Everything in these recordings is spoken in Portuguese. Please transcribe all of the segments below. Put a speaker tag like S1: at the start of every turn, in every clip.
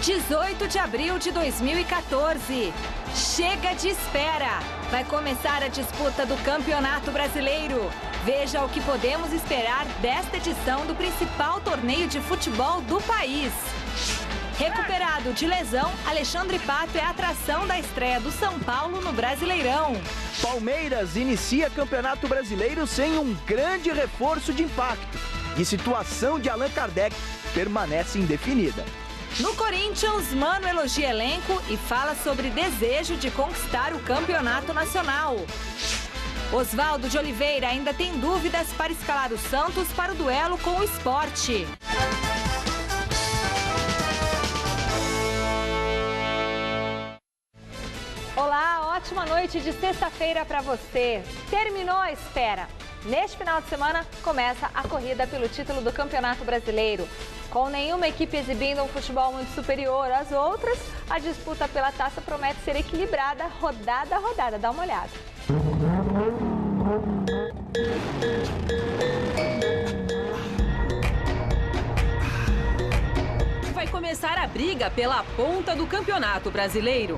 S1: 18 de abril de 2014. Chega de espera! Vai começar a disputa do Campeonato Brasileiro. Veja o que podemos esperar desta edição do principal torneio de futebol do país. Recuperado de lesão, Alexandre Pato é a atração da estreia do São Paulo no Brasileirão.
S2: Palmeiras inicia Campeonato Brasileiro sem um grande reforço de impacto. E situação de Allan Kardec permanece indefinida.
S1: No Corinthians, Mano elogia elenco e fala sobre desejo de conquistar o campeonato nacional. Oswaldo de Oliveira ainda tem dúvidas para escalar o Santos para o duelo com o Sport. Olá, ótima noite de sexta-feira para você. Terminou a espera. Neste final de semana começa a corrida pelo título do Campeonato Brasileiro. Com nenhuma equipe exibindo um futebol muito superior às outras, a disputa pela taça promete ser equilibrada rodada a rodada. Dá uma olhada.
S3: Vai começar a briga pela ponta do Campeonato Brasileiro.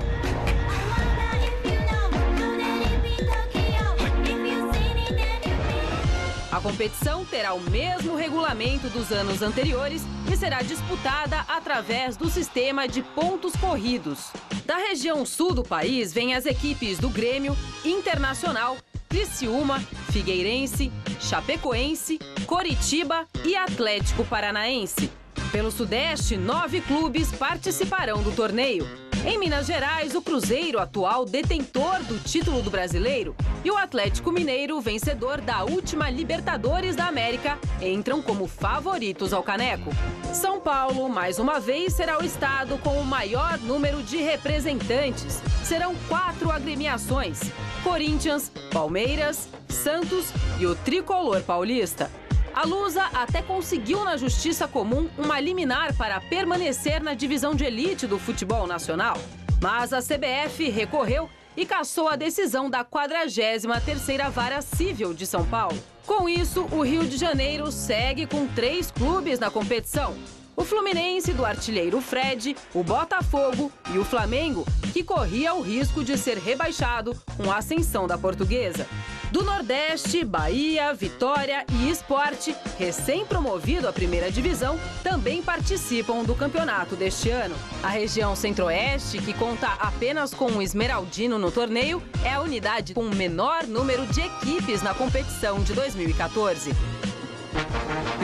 S3: A competição terá o mesmo regulamento dos anos anteriores e será disputada através do sistema de pontos corridos. Da região sul do país vêm as equipes do Grêmio, Internacional, Criciúma, Figueirense, Chapecoense, Coritiba e Atlético Paranaense. Pelo Sudeste, 9 clubes participarão do torneio. Em Minas Gerais, o Cruzeiro, atual detentor do título do Brasileiro, e o Atlético Mineiro, vencedor da última Libertadores da América, entram como favoritos ao caneco. São Paulo, mais uma vez, será o estado com o maior número de representantes. Serão 4 agremiações: Corinthians, Palmeiras, Santos e o Tricolor Paulista. A Lusa até conseguiu na Justiça Comum uma liminar para permanecer na divisão de elite do futebol nacional. Mas a CBF recorreu e cassou a decisão da 43ª Vara Civil de São Paulo. Com isso, o Rio de Janeiro segue com 3 clubes na competição. O Fluminense, do artilheiro Fred, o Botafogo e o Flamengo, que corria o risco de ser rebaixado com a ascensão da Portuguesa. Do Nordeste, Bahia, Vitória e Sport, recém-promovido à primeira divisão, também participam do campeonato deste ano. A região Centro-Oeste, que conta apenas com o Esmeraldino no torneio, é a unidade com o menor número de equipes na competição de 2014.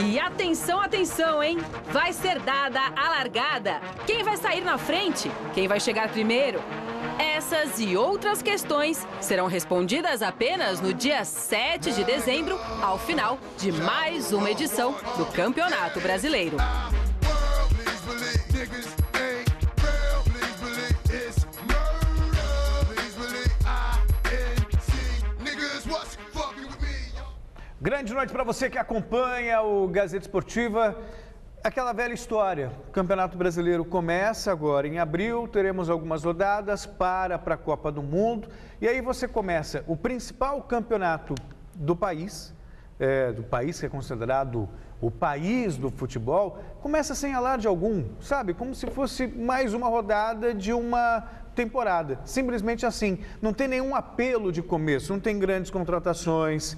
S3: E atenção, atenção, hein? Vai ser dada a largada. Quem vai sair na frente? Quem vai chegar primeiro? Essas e outras questões serão respondidas apenas no dia 7 de dezembro, ao final de mais uma edição do Campeonato Brasileiro.
S4: Grande noite para você que acompanha o Gazeta Esportiva. Aquela velha história, o Campeonato Brasileiro começa agora em abril, teremos algumas rodadas para a Copa do Mundo. E aí você começa o principal campeonato do país que é considerado o país do futebol, começa sem alarde algum, sabe? Como se fosse mais uma rodada de uma temporada, simplesmente assim, não tem nenhum apelo de começo, não tem grandes contratações,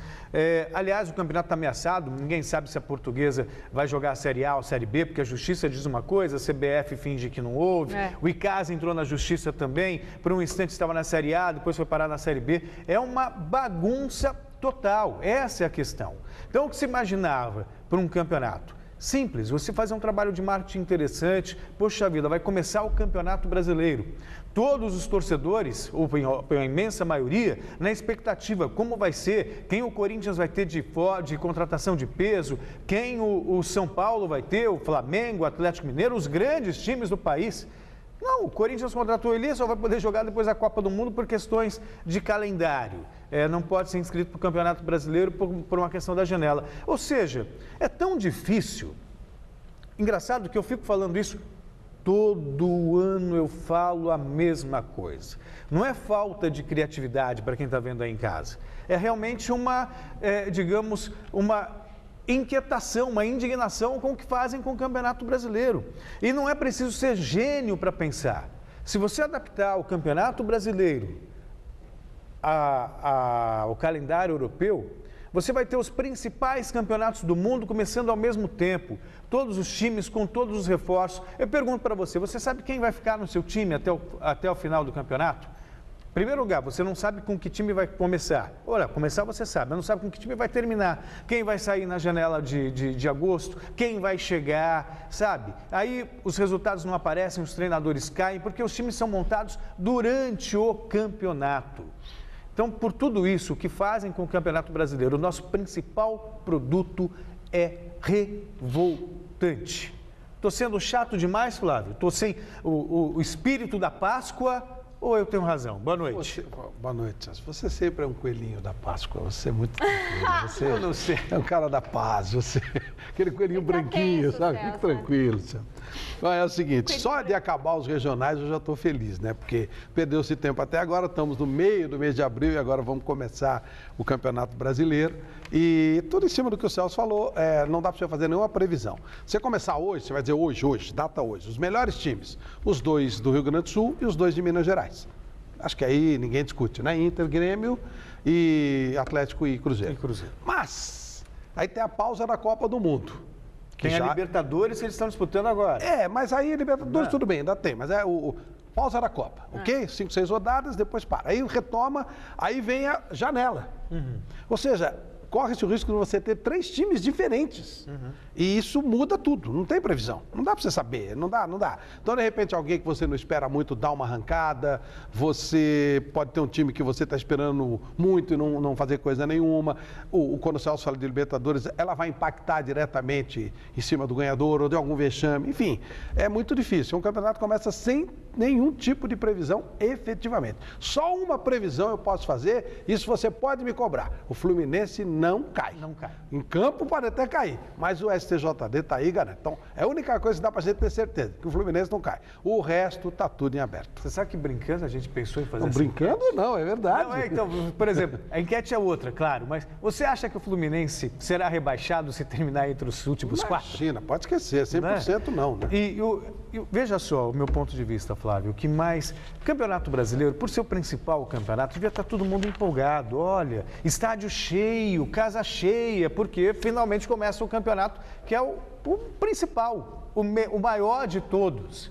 S4: aliás o campeonato está ameaçado, ninguém sabe se a Portuguesa vai jogar a Série A ou a Série B, porque a Justiça diz uma coisa, a CBF finge que não houve, o Icasa entrou na Justiça também, por um instante estava na Série A, depois foi parar na Série B, é uma bagunça total, essa é a questão. Então o que se imaginava para um campeonato? Simples, você fazer um trabalho de marketing interessante, poxa vida, vai começar o Campeonato Brasileiro. Todos os torcedores, ou a imensa maioria, na expectativa, como vai ser, quem o Corinthians vai ter de contratação de peso, quem o São Paulo vai ter, o Flamengo, o Atlético Mineiro, os grandes times do país. Não, o Corinthians contratou ele, só vai poder jogar depois da Copa do Mundo por questões de calendário. Não pode ser inscrito para o Campeonato Brasileiro por uma questão da janela. Ou seja, é tão difícil. Engraçado que eu fico falando isso, todo ano eu falo a mesma coisa. Não é falta de criatividade para quem está vendo aí em casa. É realmente uma inquietação, uma indignação com o que fazem com o Campeonato Brasileiro. E não é preciso ser gênio para pensar. Se você adaptar o Campeonato Brasileiro ao calendário europeu, você vai ter os principais campeonatos do mundo começando ao mesmo tempo. Todos os times com todos os reforços. Eu pergunto para você, você sabe quem vai ficar no seu time até o final do campeonato? Em primeiro lugar, você não sabe com que time vai começar. Olha, começar você sabe, mas não sabe com que time vai terminar. Quem vai sair na janela de agosto, quem vai chegar, sabe? Aí os resultados não aparecem, os treinadores caem, porque os times são montados durante o campeonato. Então, por tudo isso, o que fazem com o Campeonato Brasileiro, o nosso principal produto é revoltante. Estou sendo chato demais, Flávio? Estou sem o espírito da Páscoa ou eu tenho razão? Boa noite.
S5: Boa noite, Celso. Você sempre é um coelhinho da Páscoa. Você é muito tranquilo. Você é um cara da paz. Você aquele coelhinho branquinho, sabe? Fique tranquilo, Celso. É o seguinte, só de acabar os regionais eu já estou feliz, né? Porque perdeu-se tempo até agora, estamos no meio do mês de abril e agora vamos começar o Campeonato Brasileiro. E tudo em cima do que o Celso falou, não dá para você fazer nenhuma previsão. Você começar hoje, você vai dizer hoje, data hoje, os melhores times, os 2 do Rio Grande do Sul e os 2 de Minas Gerais. Acho que aí ninguém discute, né? Inter, Grêmio e Atlético e Cruzeiro. Mas, aí tem a pausa da Copa do Mundo.
S4: Tem a Libertadores que eles estão disputando agora.
S5: Mas aí Libertadores tudo bem, ainda tem, mas é o pausa da Copa, ok? 5, 6 rodadas, depois para. Aí retoma, aí vem a janela. Ou seja, corre-se o risco de você ter 3 times diferentes. E isso muda tudo, não tem previsão. Não dá para você saber, não dá. Então, de repente, alguém que você não espera muito dá uma arrancada, você pode ter um time que você está esperando muito e não fazer coisa nenhuma. Quando o Celso fala de Libertadores, ela vai impactar diretamente em cima do ganhador ou de algum vexame. Enfim, é muito difícil. Um campeonato começa sem nenhum tipo de previsão, efetivamente. Só uma previsão eu posso fazer, isso você pode me cobrar. O Fluminense não cai.
S4: Não cai.
S5: Em campo pode até cair, mas o STJD está aí, garante. Então, é a única coisa que dá para a gente ter certeza, que o Fluminense não cai. O resto está tudo em aberto.
S4: Você sabe que brincando a gente pensou em fazer
S5: não, brincando enquete? Não, é verdade.
S4: Não, então, por exemplo, a enquete é outra, claro, mas você acha que o Fluminense será rebaixado se terminar entre os últimos 4?
S5: Imagina, pode esquecer, 100% não, né?
S4: E veja só o meu ponto de vista, Flávio, o que mais... O Campeonato Brasileiro, por ser o principal campeonato, devia estar todo mundo empolgado. Olha, estádio cheio, casa cheia, porque finalmente começa o campeonato, que é o principal, o maior de todos.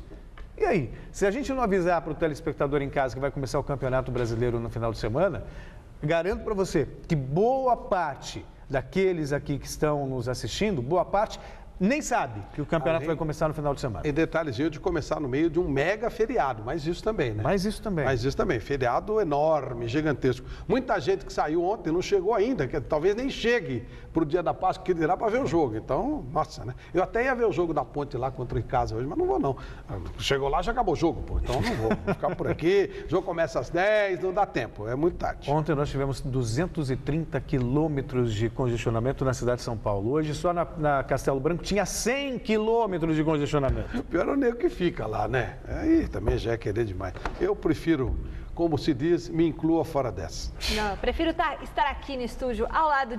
S4: E aí, se a gente não avisar para o telespectador em casa que vai começar o Campeonato Brasileiro no final de semana, garanto para você que boa parte daqueles aqui que estão nos assistindo, boa parte nem sabe que o campeonato vai começar no final de semana.
S5: E detalhezinho de começar no meio de um mega feriado, mas isso também, né?
S4: Mas isso também.
S5: Feriado enorme, gigantesco. Muita gente que saiu ontem não chegou ainda, que talvez nem chegue para o dia da Páscoa, que dirá para ver o jogo. Então, nossa, né? Eu até ia ver o jogo da Ponte lá contra o Icasa hoje, mas não vou não. Chegou lá, já acabou o jogo, pô. Então não vou ficar por aqui. O jogo começa às 10, não dá tempo, é muito tarde.
S4: Ontem nós tivemos 230 quilômetros de congestionamento na cidade de São Paulo. Hoje, só na Castelo Branco, tinha 100 quilômetros de congestionamento.
S5: O pior é o nego que fica lá, né? Aí também já é querer demais. Eu prefiro, como se diz, me inclua fora dessa.
S6: Não, eu prefiro estar aqui no estúdio ao lado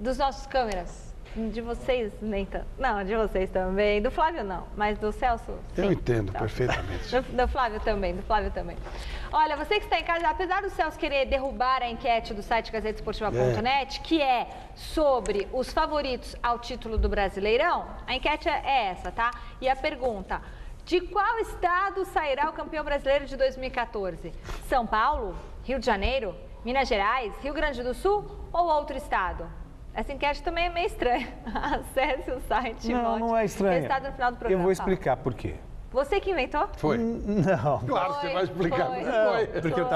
S6: dos nossos câmeras. De vocês, nem tanto. Não, de vocês também. Do Flávio não, mas do Celso, sim.
S5: Eu entendo perfeitamente.
S6: Do Flávio também, Olha, você que está em casa, apesar do Celso querer derrubar a enquete do site gazetesportiva.net, que é sobre os favoritos ao título do Brasileirão, a enquete é essa, tá? E a pergunta: de qual estado sairá o campeão brasileiro de 2014? São Paulo, Rio de Janeiro, Minas Gerais, Rio Grande do Sul ou outro estado? Essa enquete também é meio estranha. Acesse o site.
S4: Não é estranha.
S6: Resultado no final do programa.
S4: Eu vou explicar por quê.
S6: Você que inventou?
S5: Foi.
S4: Não.
S5: Claro que você vai explicar.
S4: Não, porque eu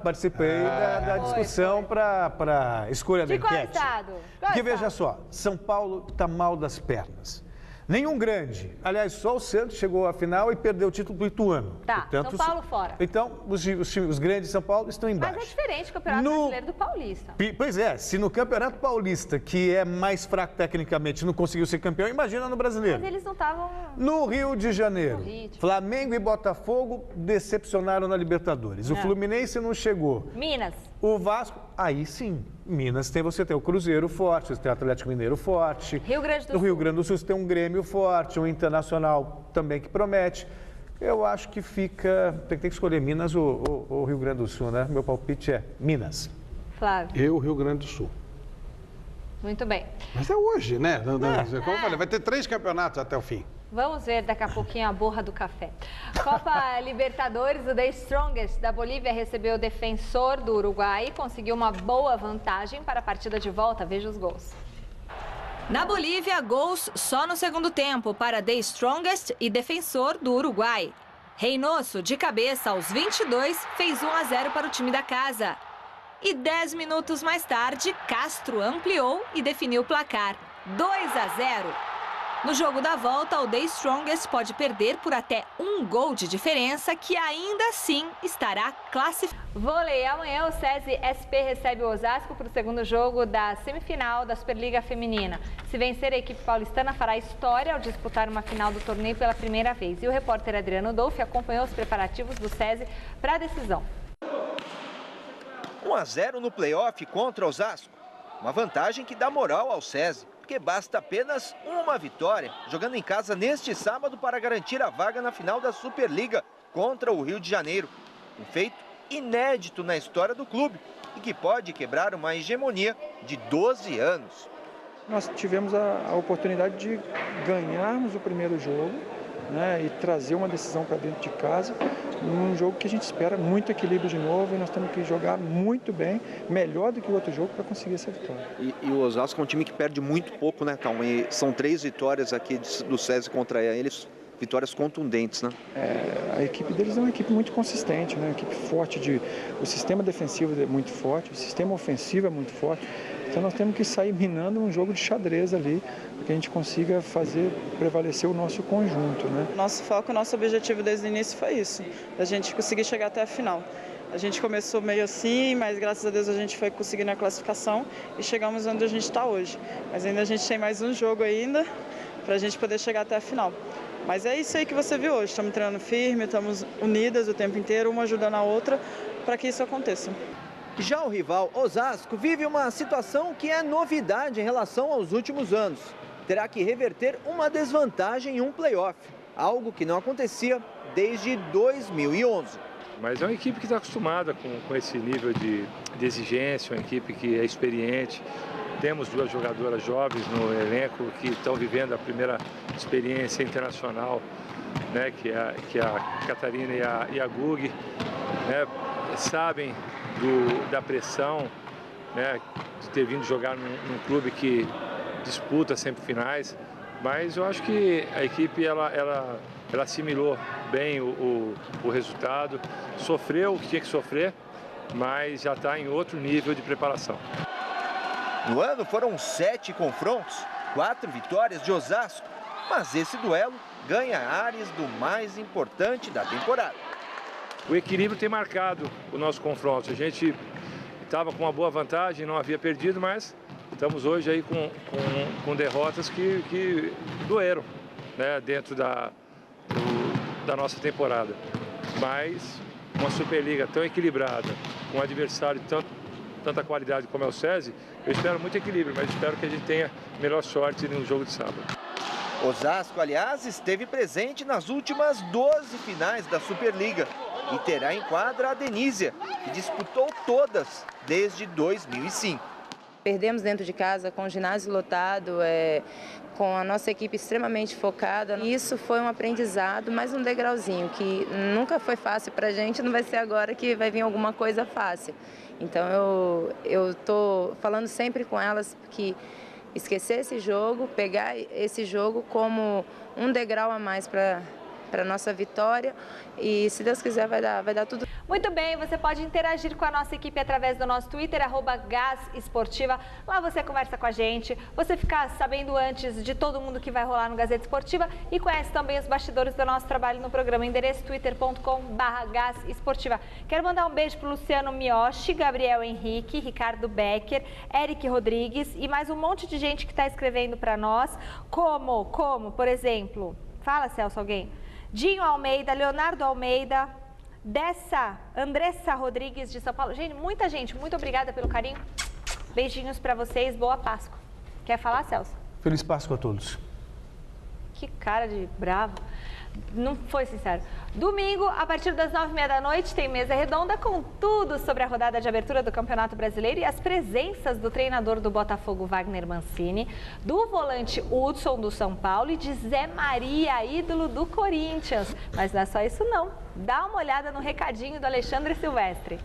S4: participei da discussão para escolha da enquete.
S6: De qual estado?
S4: Porque veja só, São Paulo está mal das pernas. Nenhum grande. Aliás, só o Santos chegou à final e perdeu o título para o Ituano.
S6: Tá,
S4: portanto,
S6: São Paulo fora.
S4: Então, os grandes de São Paulo estão embaixo.
S6: Mas é diferente o Campeonato Brasileiro do Paulista.
S4: Pois é, se no Campeonato Paulista, que é mais fraco tecnicamente, não conseguiu ser campeão, imagina no Brasileiro.
S6: Mas eles não estavam...
S4: No Rio de Janeiro, Flamengo e Botafogo decepcionaram na Libertadores. O Fluminense não chegou.
S6: Minas.
S4: O Vasco, aí sim. Minas você tem o Cruzeiro forte, você tem o Atlético Mineiro forte.
S6: Rio Grande do
S4: No
S6: Sul.
S4: Rio Grande do Sul você tem um Grêmio forte, um Internacional também que promete. Eu acho que fica... Tem que escolher Minas ou Rio Grande do Sul, né? Meu palpite é Minas.
S6: Flávio.
S5: Rio Grande do Sul.
S6: Muito bem.
S5: Mas é hoje, né? Como eu falei, vai ter 3 campeonatos até o fim.
S6: Vamos ver daqui a pouquinho a borra do café. Copa Libertadores, o The Strongest da Bolívia recebeu o Defensor do Uruguai e conseguiu uma boa vantagem para a partida de volta. Veja os gols.
S1: Na Bolívia, gols só no segundo tempo para The Strongest e Defensor do Uruguai. Reynoso, de cabeça aos 22, fez 1-0 para o time da casa. E 10 minutos mais tarde, Castro ampliou e definiu o placar, 2-0. No jogo da volta, o The Strongest pode perder por até 1 gol de diferença, que ainda assim estará classificado.
S6: Vôlei, amanhã o SESI SP recebe o Osasco para o segundo jogo da semifinal da Superliga Feminina. Se vencer, a equipe paulistana fará história ao disputar uma final do torneio pela primeira vez. E o repórter Adriano Dolfi acompanhou os preparativos do SESI para a decisão.
S2: 1-0 no play-off contra o Osasco. Uma vantagem que dá moral ao SESI, porque basta apenas uma vitória, jogando em casa neste sábado para garantir a vaga na final da Superliga contra o Rio de Janeiro. Um feito inédito na história do clube e que pode quebrar uma hegemonia de 12 anos.
S7: Nós tivemos a oportunidade de ganharmos o primeiro jogo, né, e trazer uma decisão para dentro de casa, num jogo que a gente espera muito equilíbrio de novo, e nós temos que jogar muito bem, melhor do que o outro jogo, para conseguir essa vitória.
S2: E o Osasco é um time que perde muito pouco, né, Tom? E são 3 vitórias aqui do SESI contra eles, vitórias contundentes, né?
S7: A equipe deles é uma equipe muito consistente, né, uma equipe forte, o sistema defensivo é muito forte, o sistema ofensivo é muito forte. Então nós temos que sair minando um jogo de xadrez ali, para que a gente consiga fazer prevalecer o nosso conjunto, né?
S8: Nosso foco, nosso objetivo desde o início foi isso, a gente conseguir chegar até a final. A gente começou meio assim, mas graças a Deus a gente foi conseguindo a classificação e chegamos onde a gente está hoje. Mas ainda a gente tem mais um jogo ainda para a gente poder chegar até a final. Mas é isso aí que você viu hoje, estamos treinando firme, estamos unidas o tempo inteiro, uma ajudando a outra para que isso aconteça.
S2: Já o rival Osasco vive uma situação que é novidade em relação aos últimos anos. Terá que reverter uma desvantagem em um play-off, algo que não acontecia desde 2011.
S9: Mas é uma equipe que está acostumada com esse nível de exigência, uma equipe que é experiente. Temos 2 jogadoras jovens no elenco que estão vivendo a primeira experiência internacional, né, que é a Catarina e a Gug, né, sabem da pressão, né, de ter vindo jogar num clube que disputa sempre finais, mas eu acho que a equipe ela assimilou bem o resultado, sofreu o que tinha que sofrer, mas já está em outro nível de preparação.
S2: No ano foram 7 confrontos, 4 vitórias de Osasco, mas esse duelo ganha ares do mais importante da temporada.
S9: O equilíbrio tem marcado o nosso confronto. A gente estava com uma boa vantagem, não havia perdido, mas estamos hoje aí com derrotas que doeram, né, dentro da nossa temporada. Mas uma Superliga tão equilibrada, com um adversário de tanta qualidade como é o SESI, eu espero muito equilíbrio, mas espero que a gente tenha melhor sorte no jogo de sábado.
S2: Osasco, aliás, esteve presente nas últimas 12 finais da Superliga e terá em quadra a Denísia, que disputou todas desde 2005.
S10: Perdemos dentro de casa, com o ginásio lotado, com a nossa equipe extremamente focada. E isso foi um aprendizado, mais um degrauzinho, que nunca foi fácil para a gente, não vai ser agora que vai vir alguma coisa fácil. Então eu estou falando sempre com elas que esquecer esse jogo, pegar esse jogo como um degrau a mais para a nossa vitória, e se Deus quiser vai dar tudo.
S6: Muito bem, você pode interagir com a nossa equipe através do nosso Twitter, @GazEsportiva. Lá você conversa com a gente, você fica sabendo antes de todo mundo que vai rolar no Gazeta Esportiva e conhece também os bastidores do nosso trabalho no programa. Endereço twitter.com/GazEsportiva. Quero mandar um beijo para o Luciano Mioshi, Gabriel Henrique, Ricardo Becker, Eric Rodrigues e mais um monte de gente que está escrevendo para nós, como, por exemplo, fala, Celso, alguém? Dinho Almeida, Leonardo Almeida, Andressa Rodrigues de São Paulo. Gente, muita gente, muito obrigada pelo carinho. Beijinhos para vocês, boa Páscoa. Quer falar, Celso?
S4: Feliz Páscoa a todos.
S6: Que cara de bravo. Não foi sincero. Domingo, a partir das 9h30 da noite, tem mesa redonda com tudo sobre a rodada de abertura do Campeonato Brasileiro e as presenças do treinador do Botafogo, Wagner Mancini, do volante Hudson, do São Paulo, e de Zé Maria, ídolo do Corinthians. Mas não é só isso não. Dá uma olhada no recadinho do Alexandre Silvestre.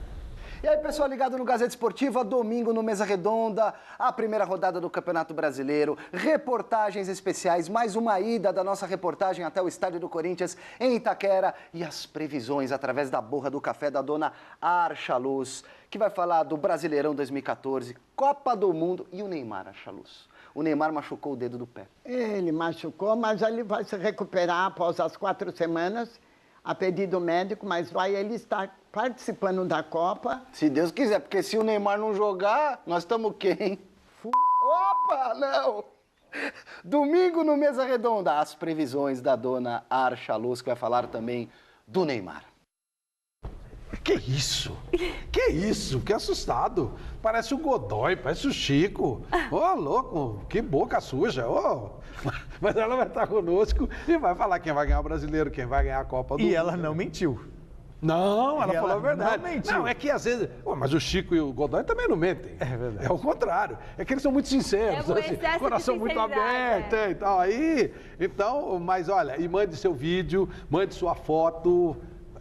S11: E aí, pessoal ligado no Gazeta Esportiva, domingo no Mesa Redonda, a primeira rodada do Campeonato Brasileiro, reportagens especiais, mais uma ida da nossa reportagem até o estádio do Corinthians em Itaquera e as previsões através da borra do café da dona Archa Luz, que vai falar do Brasileirão 2014, Copa do Mundo e o Neymar, Archa Luz. O Neymar machucou o dedo do pé.
S12: Ele machucou, mas ele vai se recuperar após as 4 semanas, a pedido médico, mas ele está participando da Copa.
S11: Se Deus quiser, porque se o Neymar não jogar, nós estamos quem? Opa, não! Domingo no Mesa Redonda, as previsões da dona Archa Luz, que vai falar também do Neymar.
S5: Que isso? Que isso? Que assustado. Parece o Godoy, parece o Chico. Ô, louco, que boca suja. Ô. Mas ela vai estar conosco e vai falar quem vai ganhar o Brasileiro, quem vai ganhar a Copa do Mundo.
S4: E ela não mentiu.
S5: Não, ela falou a verdade.
S4: Não mentiu.
S5: Não, é que às vezes... mas o Chico e o Godoy também não mentem. É verdade. É o contrário. É que eles são muito sinceros.
S6: Assim,
S5: coração muito aberto e tal. Então, mas olha, e mande seu vídeo, mande sua foto...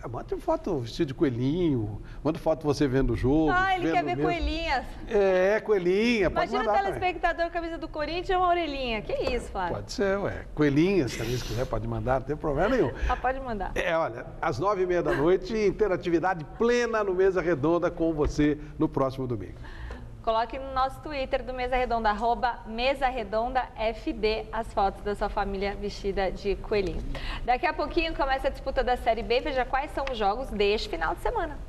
S5: Manda foto vestido de coelhinho, manda foto você vendo o jogo.
S6: Ah, ele quer ver coelhinhas.
S5: É, coelhinha.
S6: Imagina o telespectador com a camisa do Corinthians e uma orelhinha. Que isso, Flávio?
S5: Pode ser, ué. Coelhinhas, também, se quiser, pode mandar, não tem problema nenhum.
S6: Ah, pode mandar.
S5: Olha, às 9h30 da noite, interatividade plena no Mesa Redonda com você no próximo domingo.
S6: Coloque no nosso Twitter do Mesa Redonda, @MesaRedondaFB, as fotos da sua família vestida de coelhinho. Daqui a pouquinho começa a disputa da Série B. Veja quais são os jogos deste final de semana.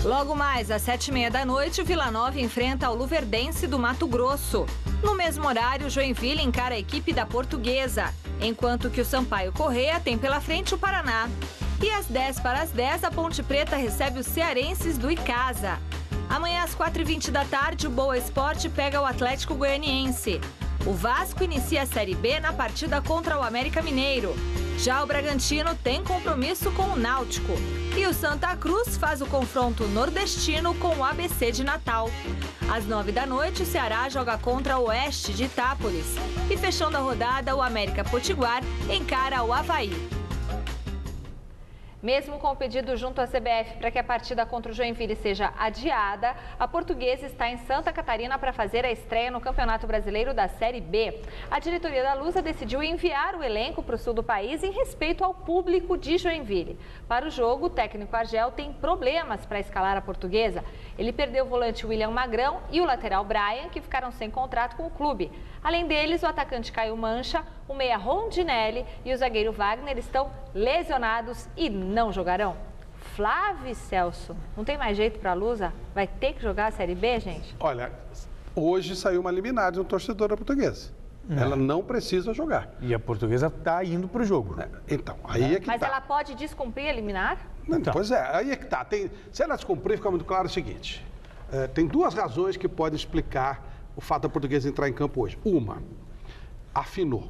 S1: Logo mais, às 7h30 da noite, o Vila Nova enfrenta o Luverdense do Mato Grosso. No mesmo horário, o Joinville encara a equipe da Portuguesa, enquanto que o Sampaio Corrêa tem pela frente o Paraná. E às 10h10, a Ponte Preta recebe os cearenses do Icasa. Amanhã, às 4h20 da tarde, o Boa Esporte pega o Atlético Goianiense. O Vasco inicia a Série B na partida contra o América Mineiro. Já o Bragantino tem compromisso com o Náutico. E o Santa Cruz faz o confronto nordestino com o ABC de Natal. Às 9h da noite, o Ceará joga contra o Oeste de Itápolis. E fechando a rodada, o América Potiguar encara o Avaí.
S6: Mesmo com o pedido junto à CBF para que a partida contra o Joinville seja adiada, a Portuguesa está em Santa Catarina para fazer a estreia no Campeonato Brasileiro da Série B. A diretoria da Lusa decidiu enviar o elenco para o sul do país em respeito ao público de Joinville. Para o jogo, o técnico Argel tem problemas para escalar a Portuguesa. Ele perdeu o volante William Magrão e o lateral Brian, que ficaram sem contrato com o clube. Além deles, o atacante Caio Mancha, o meia Rondinelli e o zagueiro Wagner estão lesionados e não jogarão. Flávio e Celso, não tem mais jeito para a Lusa? Vai ter que jogar a Série B, gente?
S5: Olha, hoje saiu uma liminar de um torcedor da Portuguesa. Ela não precisa jogar.
S4: E a Portuguesa está indo para o jogo.
S5: Então, aí é que
S6: Mas ela pode descumprir a liminar?
S5: Então. Pois é, aí é que tá. Se ela descumprir, fica muito claro o seguinte. Tem duas razões que podem explicar o fato da Portuguesa entrar em campo hoje. Uma, afinou.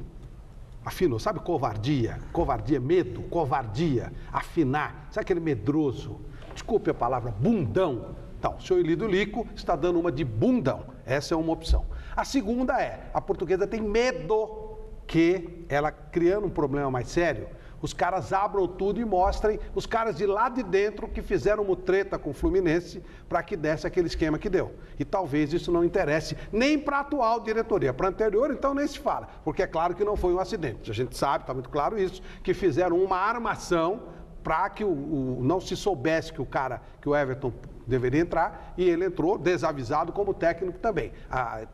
S5: Sabe covardia? Covardia, medo, covardia, afinar. Sabe aquele medroso? Desculpe a palavra, bundão. Então, o senhor Elidio Lico está dando uma de bundão. Essa é uma opção. A segunda a Portuguesa tem medo que ela, criando um problema mais sério, os caras abram tudo e mostrem os caras de lá de dentro que fizeram uma treta com o Fluminense para que desse aquele esquema que deu. E talvez isso não interesse nem para a atual diretoria. Para a anterior, então, nem se fala, porque é claro que não foi um acidente. A gente sabe, está muito claro isso, que fizeram uma armação para que não se soubesse que o Everton deveria entrar, e ele entrou desavisado como técnico também.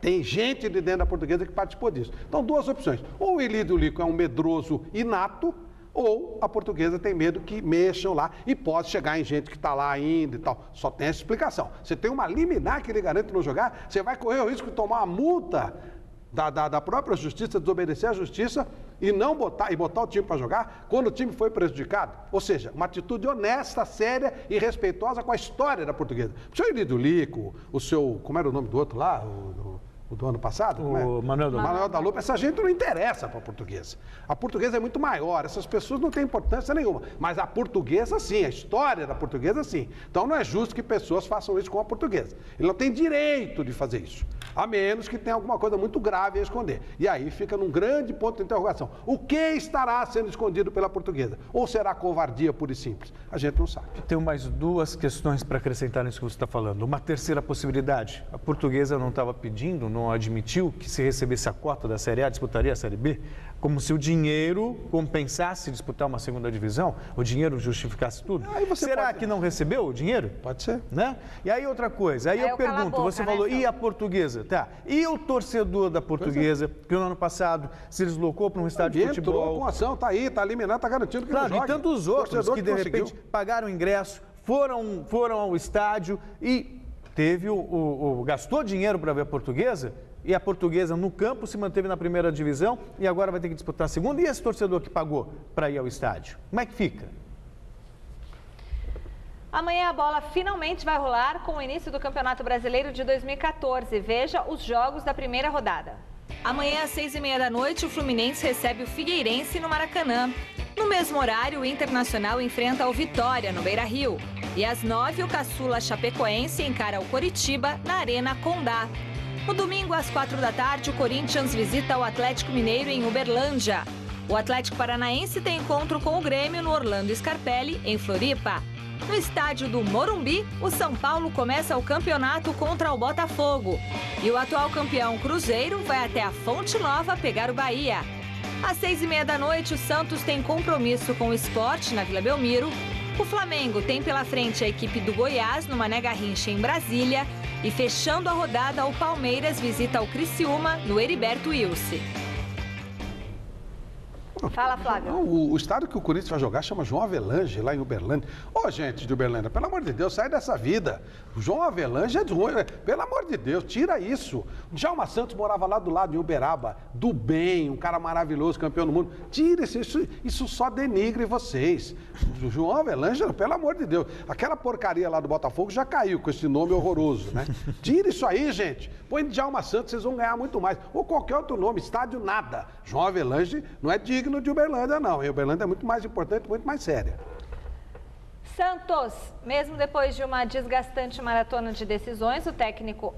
S5: Tem gente de dentro da Portuguesa que participou disso. Então, duas opções. Ou o Elidio Lico é um medroso inato, ou a Portuguesa tem medo que mexam lá e pode chegar em gente que está lá ainda e tal. Só tem essa explicação. Você tem uma liminar que ele garante não jogar, você vai correr o risco de tomar uma multa da própria justiça, desobedecer à justiça, e não botar o time para jogar quando o time foi prejudicado. Ou seja, uma atitude honesta, séria e respeitosa com a história da Portuguesa. O senhor Elidio Lico, o seu, como era o nome do outro lá, o do ano passado?
S4: O Manuel
S5: da Lupa. Essa gente não interessa para a Portuguesa. A Portuguesa é muito maior, essas pessoas não têm importância nenhuma. Mas a Portuguesa, sim, a história da Portuguesa, sim. Então não é justo que pessoas façam isso com a Portuguesa. Ele não tem direito de fazer isso, a menos que tenha alguma coisa muito grave a esconder. E aí fica num grande ponto de interrogação. O que estará sendo escondido pela Portuguesa? Ou será covardia pura e simples? A gente não sabe.
S4: Tenho mais duas questões para acrescentar nisso que você está falando. Uma terceira possibilidade. A Portuguesa não estava pedindo, não admitiu que se recebesse a cota da Série A, disputaria a Série B, como se o dinheiro compensasse disputar uma segunda divisão, o dinheiro justificasse tudo. Será que não recebeu o dinheiro?
S5: Pode ser.
S4: Né? E aí outra coisa, aí eu pergunto, você falou, e a Portuguesa? Tá. E o torcedor da Portuguesa, que no ano passado se deslocou para um estádio de futebol?
S5: Entrou com ação, tá aí, tá eliminado, tá garantindo que não joga.
S4: E tantos outros que de repente pagaram ingresso, foram ao estádio e teve gastou dinheiro para ver a Portuguesa, e a Portuguesa no campo se manteve na primeira divisão e agora vai ter que disputar a segunda. E esse torcedor que pagou para ir ao estádio? Como é que fica?
S6: Amanhã a bola finalmente vai rolar com o início do Campeonato Brasileiro de 2014. Veja os jogos da primeira rodada.
S1: Amanhã às 6h30 da noite, o Fluminense recebe o Figueirense no Maracanã. No mesmo horário, o Internacional enfrenta o Vitória no Beira-Rio. E às 9h, o Caçula Chapecoense encara o Coritiba na Arena Condá. No domingo, às 4 da tarde, o Corinthians visita o Atlético Mineiro em Uberlândia. O Atlético Paranaense tem encontro com o Grêmio no Orlando Scarpelli, em Floripa. No estádio do Morumbi, o São Paulo começa o campeonato contra o Botafogo. E o atual campeão Cruzeiro vai até a Fonte Nova pegar o Bahia. Às 6h30 da noite, o Santos tem compromisso com o Sport na Vila Belmiro. O Flamengo tem pela frente a equipe do Goiás no Mané Garrincha, em Brasília. E fechando a rodada, o Palmeiras visita o Criciúma no Heriberto Wilson.
S6: Fala, Flávio.
S5: O estádio que o Corinthians vai jogar chama João Avelange, lá em Uberlândia. Ô, gente de Uberlândia, pelo amor de Deus, sai dessa vida. O João Avelange é de ruim, pelo amor de Deus, tira isso. O Djalma Santos morava lá do lado de Uberaba, do bem, um cara maravilhoso, campeão do mundo. Tira isso só denigre vocês. O João Avelange, pelo amor de Deus. Aquela porcaria lá do Botafogo já caiu com esse nome horroroso, né? Tira isso aí, gente. Põe Djalma Santos, vocês vão ganhar muito mais. Ou qualquer outro nome, estádio nada. João Avelange não é digno de Uberlândia, não. E Uberlândia é muito mais importante, muito mais séria.
S6: Santos, mesmo depois de uma desgastante maratona de decisões, o técnico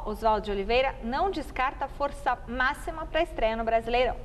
S6: Oswaldo de Oliveira não descarta a força máxima para a estreia no Brasileirão.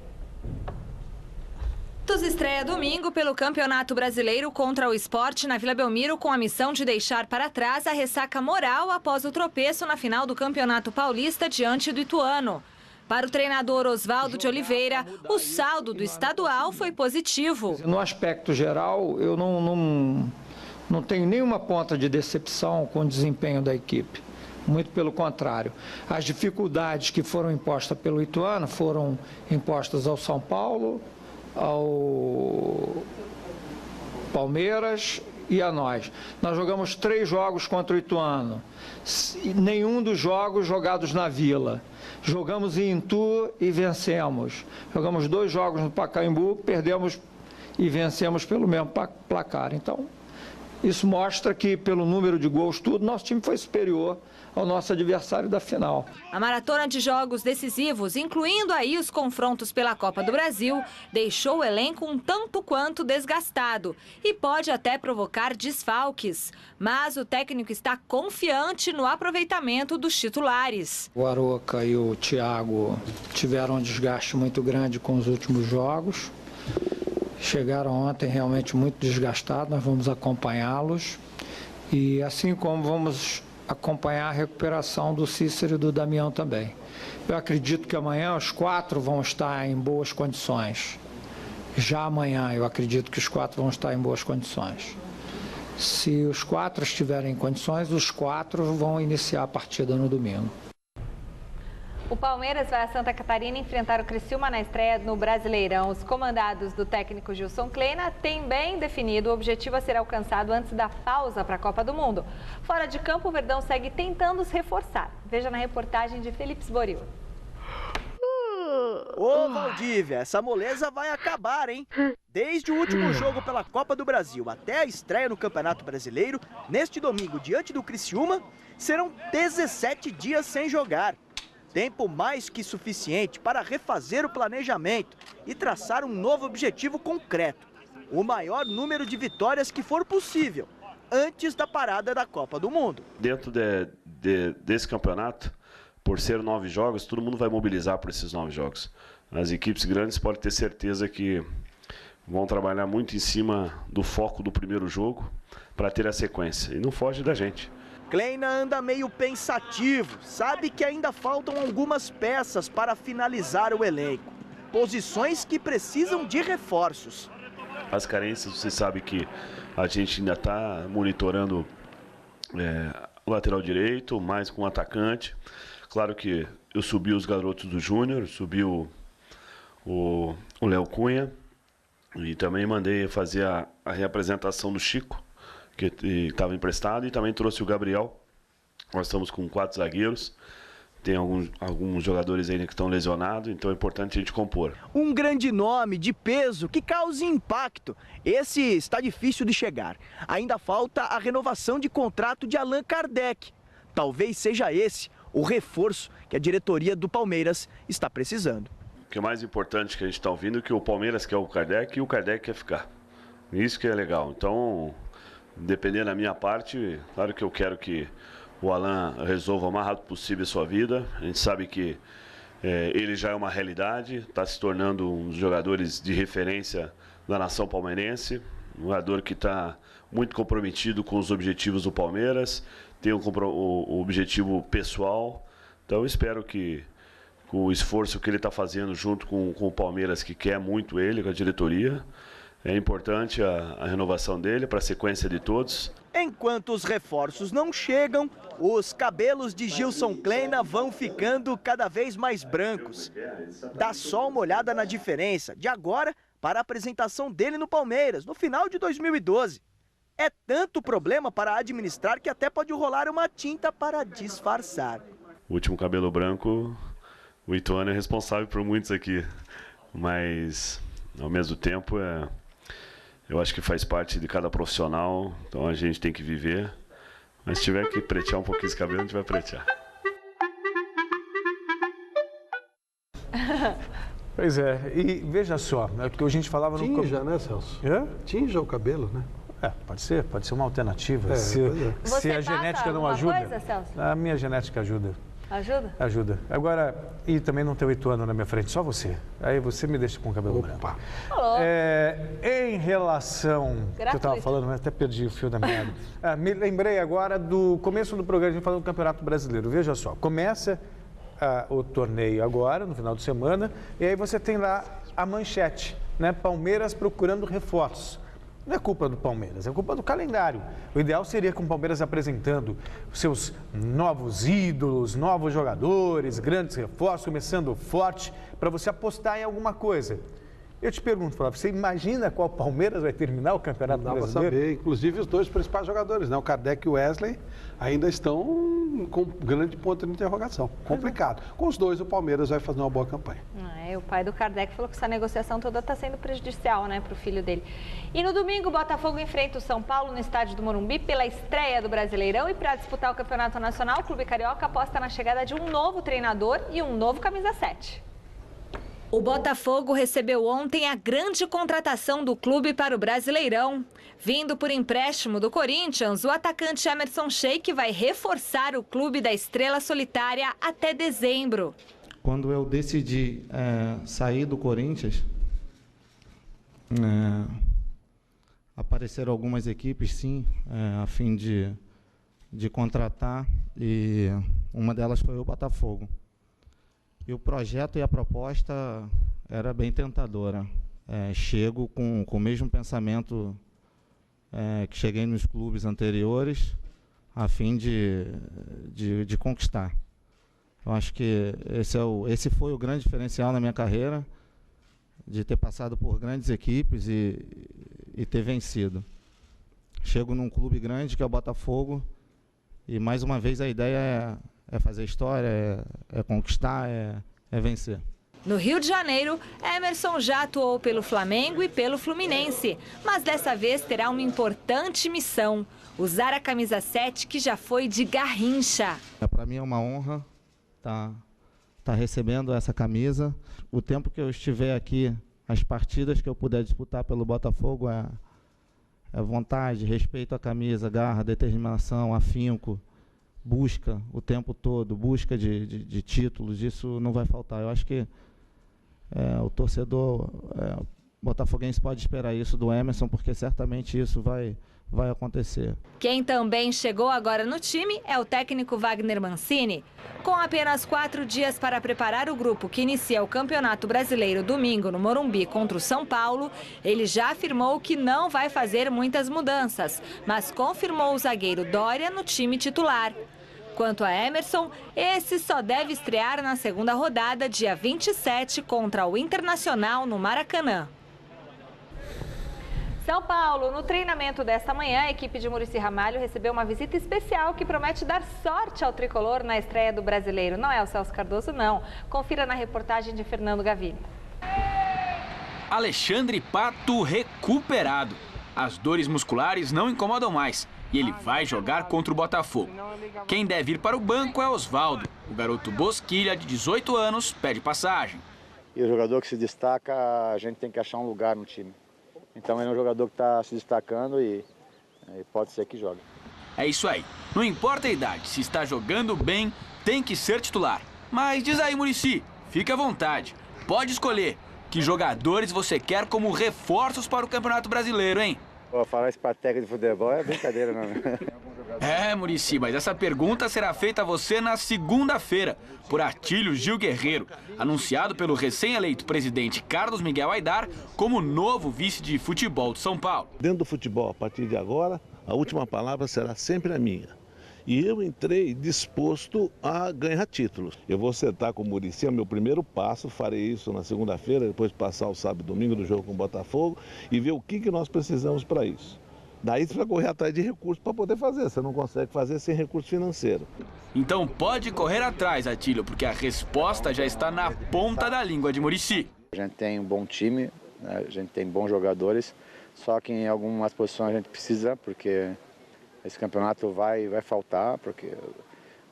S1: Santos estreia domingo pelo Campeonato Brasileiro contra o Sport na Vila Belmiro com a missão de deixar para trás a ressaca moral após o tropeço na final do Campeonato Paulista diante do Ituano. Para o treinador Oswaldo de Oliveira, o saldo do estadual foi positivo.
S13: No aspecto geral, eu não tenho nenhuma ponta de decepção com o desempenho da equipe. Muito pelo contrário. As dificuldades que foram impostas pelo Ituano foram impostas ao São Paulo, ao Palmeiras e a nós. Nós jogamos 3 jogos contra o Ituano, nenhum dos jogos jogados na Vila. Jogamos em Itu e vencemos. Jogamos 2 jogos no Pacaembu, perdemos e vencemos pelo mesmo placar. Então, isso mostra que, pelo número de gols, tudo, nosso time foi superior ao nosso adversário da final.
S1: A maratona de jogos decisivos, incluindo aí os confrontos pela Copa do Brasil, deixou o elenco um tanto quanto desgastado e pode até provocar desfalques. Mas o técnico está confiante no aproveitamento dos titulares.
S13: O Aroca e o Thiago tiveram um desgaste muito grande com os últimos jogos. Chegaram ontem realmente muito desgastados, nós vamos acompanhá-los. E assim como vamos acompanhar a recuperação do Cícero e do Damião também. Eu acredito que amanhã os 4 vão estar em boas condições. Já amanhã eu acredito que os 4 vão estar em boas condições. Se os 4 estiverem em condições, os 4 vão iniciar a partida no domingo.
S6: O Palmeiras vai a Santa Catarina enfrentar o Criciúma na estreia no Brasileirão. Os comandados do técnico Gilson Kleina têm bem definido o objetivo a ser alcançado antes da pausa para a Copa do Mundo. Fora de campo, o Verdão segue tentando se reforçar. Veja na reportagem de Felipe Sboril.
S14: Ô, Valdívia, essa moleza vai acabar, hein? Desde o último jogo pela Copa do Brasil até a estreia no Campeonato Brasileiro, neste domingo, diante do Criciúma, serão 17 dias sem jogar. Tempo mais que suficiente para refazer o planejamento e traçar um novo objetivo concreto. O maior número de vitórias que for possível, antes da parada da Copa do Mundo.
S15: Dentro desse campeonato, por ser 9 jogos, todo mundo vai mobilizar por esses 9 jogos. As equipes grandes podem ter certeza que vão trabalhar muito em cima do foco do primeiro jogo para ter a sequência. E não foge da gente.
S14: Kleina anda meio pensativo, sabe que ainda faltam algumas peças para finalizar o elenco. Posições que precisam de reforços.
S15: As carências, você sabe que a gente ainda está monitorando o lateral direito, mais com o atacante. Claro que eu subi os garotos do Júnior, subi o Léo Cunha e também mandei fazer a reapresentação do Chico, que estava emprestado, e também trouxe o Gabriel. Nós estamos com 4 zagueiros. Tem alguns jogadores ainda que estão lesionados, então é importante a gente compor.
S14: Um grande nome de peso que cause impacto. Esse está difícil de chegar. Ainda falta a renovação de contrato de Allan Kardec. Talvez seja esse o reforço que a diretoria do Palmeiras está precisando.
S15: O que é mais importante que a gente está ouvindo é que o Palmeiras quer o Kardec e o Kardec quer ficar. Isso que é legal. Então, dependendo da minha parte, claro que eu quero que o Allan resolva o mais rápido possível a sua vida. A gente sabe que ele já é uma realidade, está se tornando um dos jogadores de referência da nação palmeirense, um jogador que está muito comprometido com os objetivos do Palmeiras, tem o objetivo pessoal. Então eu espero que com o esforço que ele está fazendo junto com o Palmeiras, que quer muito ele, com a diretoria, é importante a renovação dele para a sequência de todos.
S14: Enquanto os reforços não chegam, os cabelos de Gilson Kleina vão ficando cada vez mais brancos. Dá só uma olhada na diferença de agora para a apresentação dele no Palmeiras, no final de 2012. É tanto problema para administrar que até pode rolar uma tinta para disfarçar.
S15: O último cabelo branco, o Ituano é responsável por muitos aqui, mas ao mesmo tempo eu acho que faz parte de cada profissional, então a gente tem que viver. Mas se tiver que pretear um pouquinho esse cabelo, a gente vai pretear.
S4: Pois é, e veja só, é porque a gente falava no...
S5: Tinja, né, Celso? Tinja o cabelo, né?
S4: Pode ser uma alternativa. Se a genética não ajuda.
S6: Coisa, Celso?
S4: A minha genética ajuda.
S6: Ajuda?
S4: Ajuda. Agora, e também não tem o Ituano na minha frente, só você. Aí você me deixa com o cabelo branco. Em relação... Que eu estava falando, mas até perdi o fio da meada. Me lembrei agora do começo do programa, a gente falando do Campeonato Brasileiro. Veja só, começa o torneio agora, no final de semana, e aí você tem lá a manchete, né? Palmeiras procurando reforços. Não é culpa do Palmeiras, é culpa do calendário. O ideal seria com o Palmeiras apresentando seus novos ídolos, novos jogadores, grandes reforços, começando forte, para você apostar em alguma coisa. Eu te pergunto, Flávio, você imagina qual Palmeiras vai terminar o Campeonato Brasileiro?
S5: Dá para saber. Inclusive, os dois principais jogadores, né? O Kardec e o Wesley, ainda estão com grande ponto de interrogação. Complicado. Com os dois, o Palmeiras vai fazer uma boa campanha.
S6: O pai do Kardec falou que essa negociação toda está sendo prejudicial, né, para o filho dele. E no domingo, o Botafogo enfrenta o São Paulo no estádio do Morumbi pela estreia do Brasileirão. E para disputar o Campeonato Nacional, o Clube Carioca aposta na chegada de um novo treinador e um novo camisa 7.
S1: O Botafogo recebeu ontem a grande contratação do clube para o Brasileirão. Vindo por empréstimo do Corinthians, o atacante Emerson Sheik vai reforçar o clube da Estrela Solitária até dezembro.
S16: Quando eu decidi sair do Corinthians, apareceram algumas equipes, sim, a fim de contratar, e uma delas foi o Botafogo. E o projeto e a proposta era bem tentadora. Chego com o mesmo pensamento que cheguei nos clubes anteriores, a fim de conquistar. Eu acho que esse foi o grande diferencial na minha carreira, de ter passado por grandes equipes e ter vencido. Chego num clube grande, que é o Botafogo, e mais uma vez a ideia é fazer história, é conquistar, é vencer.
S1: No Rio de Janeiro, Emerson já atuou pelo Flamengo e pelo Fluminense, mas dessa vez terá uma importante missão: usar a camisa 7, que já foi de Garrincha.
S16: Para mim é uma honra estar recebendo essa camisa. O tempo que eu estiver aqui, as partidas que eu puder disputar pelo Botafogo é vontade, respeito à camisa, garra, determinação, afinco, busca o tempo todo, busca de títulos. Isso não vai faltar. Eu acho que o torcedor botafoguense pode esperar isso do Emerson, porque certamente isso vai acontecer.
S1: Quem também chegou agora no time é o técnico Wagner Mancini. Com apenas 4 dias para preparar o grupo que inicia o Campeonato Brasileiro domingo no Morumbi contra o São Paulo, ele já afirmou que não vai fazer muitas mudanças, mas confirmou o zagueiro Dória no time titular. Quanto a Emerson, esse só deve estrear na segunda rodada, dia 27, contra o Internacional no Maracanã.
S6: São Paulo, no treinamento desta manhã, a equipe de Muricy Ramalho recebeu uma visita especial que promete dar sorte ao tricolor na estreia do Brasileiro. Não é o Celso Cardoso, não. Confira na reportagem de Fernando Gavini.
S17: Alexandre Pato recuperado. As dores musculares não incomodam mais e ele vai jogar contra o Botafogo. Quem deve ir para o banco é Osvaldo. O garoto Bosquilha, de 18 anos, pede passagem.
S18: E o jogador que se destaca, a gente tem que achar um lugar no time. Então ele é um jogador que está se destacando e pode ser que jogue.
S17: É isso aí. Não importa a idade, se está jogando bem, tem que ser titular. Mas diz aí, Muricy, fique à vontade. Pode escolher. Que jogadores você quer como reforços para o Campeonato Brasileiro, hein?
S18: Pô, falar isso para técnico de futebol é brincadeira, não.
S17: Muricy, mas essa pergunta será feita a você na segunda-feira, por Atílio Gil Guerreiro, anunciado pelo recém-eleito presidente Carlos Miguel Aidar como novo vice de futebol de São Paulo.
S19: Dentro do futebol, a partir de agora, a última palavra será sempre a minha. E eu entrei disposto a ganhar títulos. Eu vou sentar com o Muricy, é o meu primeiro passo, farei isso na segunda-feira, depois de passar o sábado e domingo do jogo com o Botafogo, e ver o que nós precisamos para isso. Daí você vai correr atrás de recursos para poder fazer, você não consegue fazer sem recurso financeiro.
S17: Então pode correr atrás, Atílio, porque a resposta já está na ponta da língua de Muricy.
S18: A gente tem um bom time, né? A gente tem bons jogadores, só que em algumas posições a gente precisa, porque esse campeonato vai faltar, porque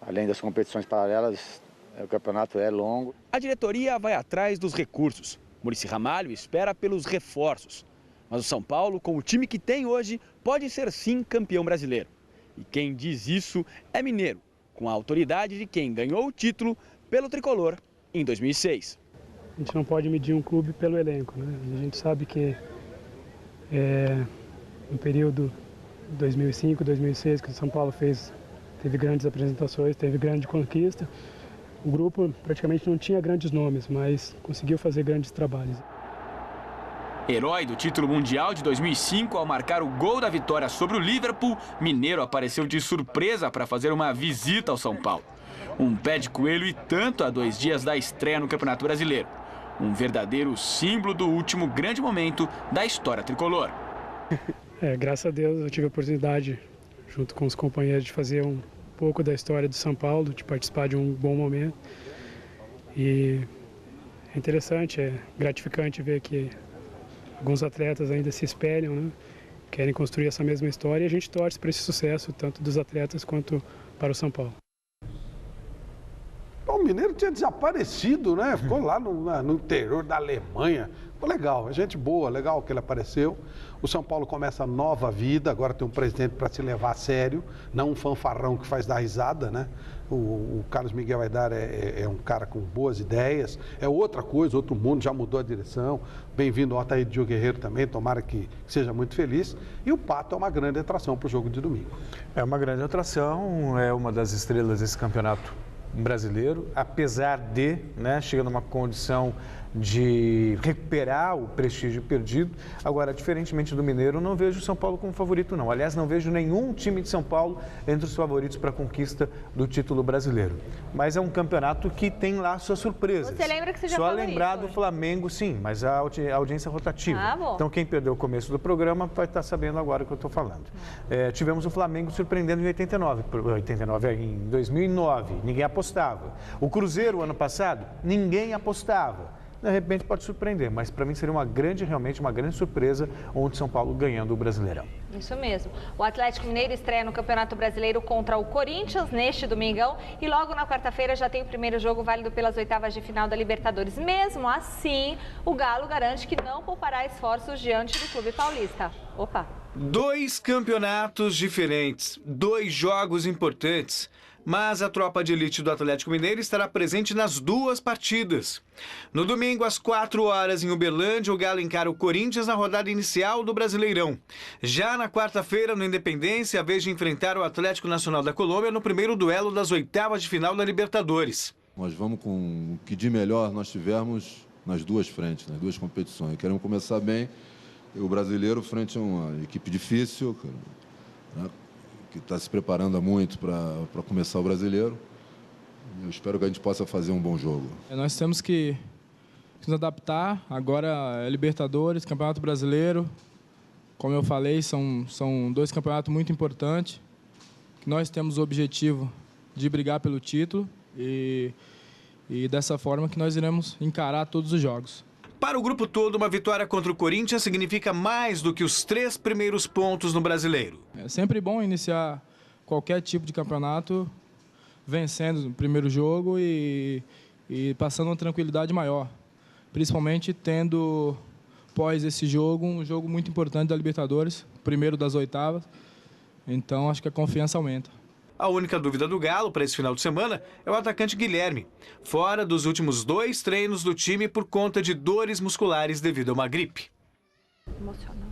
S18: além das competições paralelas, o campeonato é longo.
S17: A diretoria vai atrás dos recursos. Muricy Ramalho espera pelos reforços. Mas o São Paulo, com o time que tem hoje, pode ser sim campeão brasileiro. E quem diz isso é mineiro, com a autoridade de quem ganhou o título pelo tricolor em 2006.
S20: A gente não pode medir um clube pelo elenco, né? A gente sabe que no período 2005, 2006, que o São Paulo teve grandes apresentações, teve grande conquista. O grupo praticamente não tinha grandes nomes, mas conseguiu fazer grandes trabalhos.
S17: Herói do título mundial de 2005, ao marcar o gol da vitória sobre o Liverpool, Mineiro apareceu de surpresa para fazer uma visita ao São Paulo. Um pé de coelho e tanto a 2 dias da estreia no Campeonato Brasileiro. Um verdadeiro símbolo do último grande momento da história tricolor.
S20: Graças a Deus eu tive a oportunidade, junto com os companheiros, de fazer um pouco da história do São Paulo, de participar de um bom momento. E é interessante, é gratificante ver que alguns atletas ainda se espelham, né? Querem construir essa mesma história e a gente torce para esse sucesso, tanto dos atletas quanto para o São Paulo.
S5: O Mineiro tinha desaparecido, né? Ficou lá no interior da Alemanha. Ficou legal, é gente boa, legal que ele apareceu. O São Paulo começa nova vida, agora tem um presidente para se levar a sério, não um fanfarrão que faz dar risada, né? O Carlos Miguel Aidar é um cara com boas ideias, é outra coisa, outro mundo, já mudou a direção. Bem-vindo ao Ataíde Gil Guerreiro também, tomara que seja muito feliz. E o Pato é uma grande atração para o jogo de domingo.
S4: É uma grande atração, é uma das estrelas desse campeonato brasileiro, apesar de, né, chega numa condição de recuperar o prestígio perdido. Agora, diferentemente do Mineiro, não vejo o São Paulo como favorito, não. Aliás, não vejo nenhum time de São Paulo entre os favoritos para a conquista do título brasileiro. Mas é um campeonato que tem lá suas surpresas.
S6: Você lembra que você já
S4: Só
S6: falou
S4: lembrar
S6: isso,
S4: do Flamengo, sim, mas a audiência rotativa.
S6: Ah, bom.
S4: Então, quem perdeu o começo do programa vai estar sabendo agora o que eu estou falando. Tivemos o Flamengo surpreendendo em 2009, ninguém apostava. O Cruzeiro, ano passado, ninguém apostava. de repente pode surpreender, mas para mim seria realmente uma grande surpresa onde São Paulo ganhando o Brasileirão.
S6: Isso mesmo. O Atlético Mineiro estreia no Campeonato Brasileiro contra o Corinthians neste domingão e logo na quarta-feira já tem o primeiro jogo válido pelas oitavas de final da Libertadores. Mesmo assim, o Galo garante que não poupará esforços diante do Clube Paulista. Opa!
S4: 2 campeonatos diferentes, 2 jogos importantes. Mas a tropa de elite do Atlético Mineiro estará presente nas 2 partidas. No domingo, às 4 horas, em Uberlândia, o Galo encara o Corinthians na rodada inicial do Brasileirão. Já na quarta-feira, no Independência, a vez de enfrentar o Atlético Nacional da Colômbia no primeiro duelo das oitavas de final da Libertadores.
S21: Nós vamos com o que de melhor nós tivermos nas 2 frentes, nas 2 competições. Queremos começar bem, o brasileiro frente a uma equipe difícil, né, que está se preparando há muito para começar o brasileiro. Eu espero que a gente possa fazer um bom jogo.
S22: Nós temos que nos adaptar. Agora é Libertadores, Campeonato Brasileiro. Como eu falei, são 2 campeonatos muito importantes. Nós temos o objetivo de brigar pelo título e dessa forma que nós iremos encarar todos os jogos.
S4: Para o grupo todo, uma vitória contra o Corinthians significa mais do que os 3 primeiros pontos no Brasileiro.
S22: É sempre bom iniciar qualquer tipo de campeonato vencendo o primeiro jogo e passando uma tranquilidade maior. Principalmente tendo, após esse jogo, um jogo muito importante da Libertadores, primeiro das oitavas. Então, acho que a confiança aumenta.
S4: A única dúvida do Galo para esse final de semana é o atacante Guilherme, fora dos últimos 2 treinos do time por conta de dores musculares devido a uma gripe.
S6: Emocionante.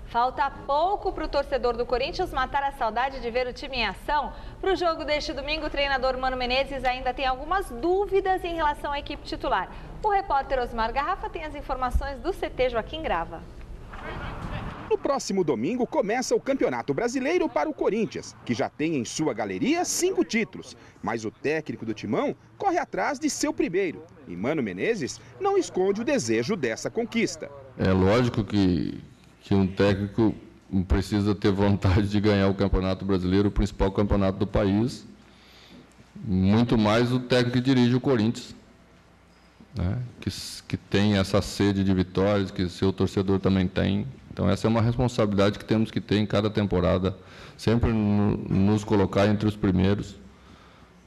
S6: Falta pouco para o torcedor do Corinthians matar a saudade de ver o time em ação. Para o jogo deste domingo, o treinador Mano Menezes ainda tem algumas dúvidas em relação à equipe titular. O repórter Osmar Garrafa tem as informações do CT Joaquim Grava.
S23: No próximo domingo começa o Campeonato Brasileiro para o Corinthians, que já tem em sua galeria 5 títulos. Mas o técnico do Timão corre atrás de seu primeiro. E Mano Menezes não esconde o desejo dessa conquista.
S24: É lógico que um técnico precisa ter vontade de ganhar o Campeonato Brasileiro, o principal campeonato do país. Muito mais o técnico que dirige o Corinthians, né? Que tem essa sede de vitórias, que seu torcedor também tem. Então essa é uma responsabilidade que temos que ter em cada temporada, sempre nos colocar entre os primeiros,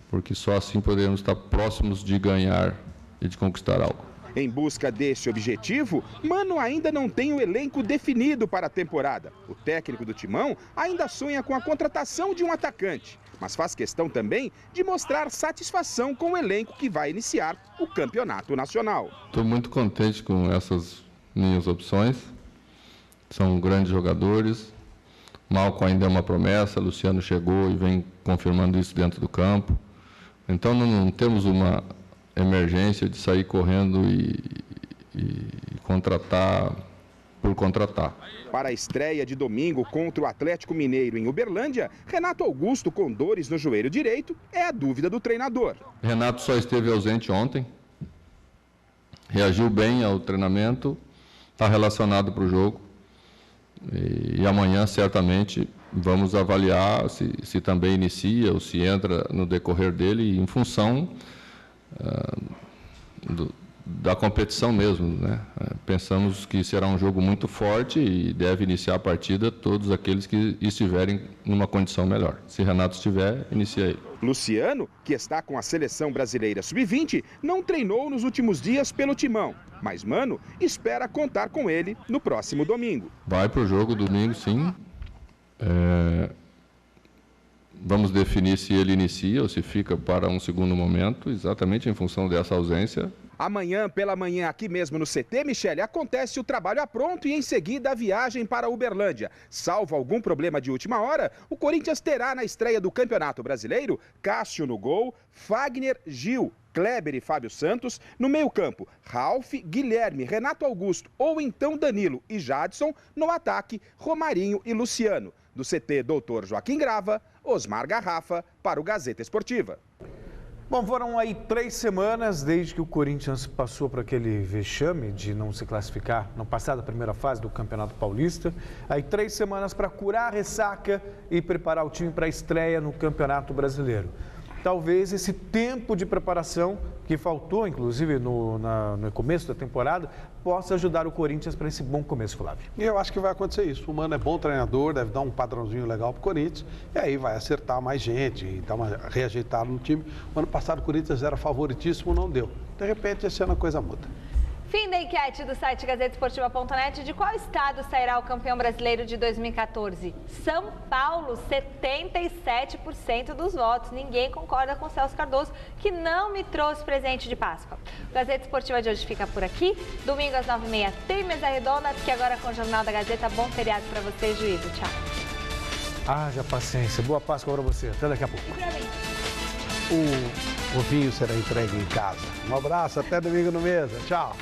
S24: porque só assim poderemos estar próximos de ganhar e de conquistar algo.
S23: Em busca desse objetivo, Mano ainda não tem o elenco definido para a temporada. O técnico do Timão ainda sonha com a contratação de um atacante, mas faz questão também de mostrar satisfação com o elenco que vai iniciar o campeonato nacional.
S24: Estou muito contente com essas minhas opções. São grandes jogadores. Malcom ainda é uma promessa, Luciano chegou e vem confirmando isso dentro do campo. Então não temos uma emergência de sair correndo e contratar por contratar.
S23: Para a estreia de domingo contra o Atlético Mineiro em Uberlândia, Renato Augusto, com dores no joelho direito, é a dúvida do treinador.
S24: Renato só esteve ausente ontem, reagiu bem ao treinamento, está relacionado para o jogo. E amanhã, certamente, vamos avaliar se também inicia ou se entra no decorrer dele, em função da competição mesmo, né? Pensamos que será um jogo muito forte e deve iniciar a partida todos aqueles que estiverem numa condição melhor. Se Renato estiver, inicia ele.
S23: Luciano, que está com a seleção brasileira sub-20, não treinou nos últimos dias pelo Timão. Mas Mano espera contar com ele no próximo domingo.
S24: Vai para o jogo domingo, sim. Vamos definir se ele inicia ou se fica para um segundo momento, exatamente em função dessa ausência.
S23: Amanhã, pela manhã, aqui mesmo no CT, Michele, acontece o trabalho a pronto e em seguida a viagem para Uberlândia. Salvo algum problema de última hora, o Corinthians terá na estreia do Campeonato Brasileiro Cássio no gol, Fagner, Gil, Kleber e Fábio Santos. No meio-campo, Ralf, Guilherme, Renato Augusto ou então Danilo e Jadson. No ataque, Romarinho e Luciano. Do CT Dr. Joaquim Grava, Osmar Garrafa para o Gazeta Esportiva.
S4: Bom, foram aí 3 semanas desde que o Corinthians passou por aquele vexame de não se classificar, não passar da primeira fase do Campeonato Paulista. Aí 3 semanas para curar a ressaca e preparar o time para a estreia no Campeonato Brasileiro. talvez esse tempo de preparação que faltou, inclusive no começo da temporada, possa ajudar o Corinthians para esse bom começo, Flávio.
S5: E eu acho que vai acontecer isso. O Mano é bom treinador, deve dar um padrãozinho legal para o Corinthians, e aí vai acertar mais gente, e dar uma reajeitada no time. O ano passado o Corinthians era favoritíssimo, não deu. De repente, esse ano a coisa muda.
S6: Fim da enquete do site gazetesportiva.net. De qual estado sairá o campeão brasileiro de 2014? São Paulo, 77% dos votos. Ninguém concorda com o Celso Cardoso, que não me trouxe presente de Páscoa. O Gazeta Esportiva de hoje fica por aqui. Domingo às 9h30 tem Mesa Redonda, porque agora com o Jornal da Gazeta, bom feriado para você, Juízo. Tchau.
S4: Haja paciência. Boa Páscoa para você. Até daqui a pouco.
S6: E pra mim.
S5: O vinho será entregue em casa. Um abraço, até domingo no Mesa. Tchau.